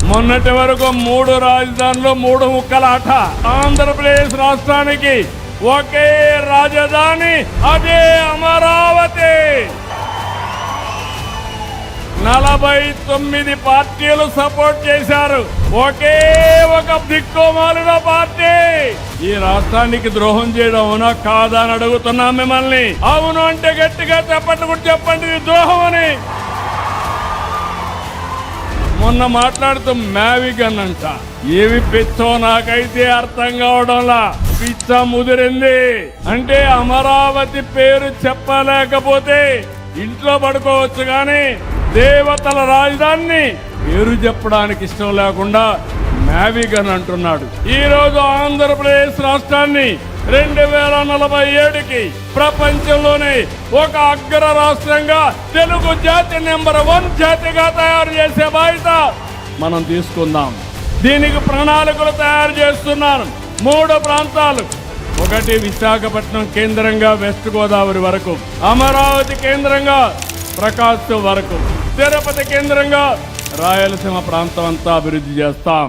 మొన్నటి వరకు 3 రాజధానులు 3 ముక్కల ఆట. ఆంధ్రప్రదేశ్ రాష్ట్రానికి ఒకే రాజధాని, అదే అమరావతి. 49 పార్టీలు సపోర్ట్ చేశారు. ఒకే ఒక దిక్కుమాలిన పార్టీ ఈ రాష్ట్రానికి ద్రోహం చేయడం అవునా కాదా అని అడుగుతున్నాం మిమ్మల్ని. అవును అంటే గట్టిగా చెప్పండి ఇది ద్రోహం అని. మొన్న మాట్లాడుతూ మ్యావిగన్ అంట. ఏమి పిచ్చో నాకైతే అర్థం కావడంలా. పిచ్చ ముదిరింది అంటే అమరావతి పేరు చెప్పలేకపోతే ఇంట్లో పడుకోవచ్చు కానీ దేవతల రాజధానిని పేరు చెప్పడానికి ఇష్టం లేకుండా మ్యావిగన్ అంటున్నాడు. ఈ రోజు ఆంధ్రప్రదేశ్ రాష్ట్రాన్ని 2047కి ప్రపంచంలోనే ఒక అగ్ర రాష్ట్రంగా తెలుగు జాతి నెంబర్ 1 జాతిగా తయారు చేసే బాధ్యత మనం తీసుకుందాం. దీనికి ప్రణాళికలు తయారు చేస్తున్నాను. 3 ప్రాంతాలు. 1 విశాఖపట్నం కేంద్రంగా వెస్ట్ గోదావరి వరకు, అమరావతి కేంద్రంగా ప్రకాశం వరకు, తిరుపతి కేంద్రంగా రాయలసీమ ప్రాంతం అంతా అభివృద్ధి చేస్తాం.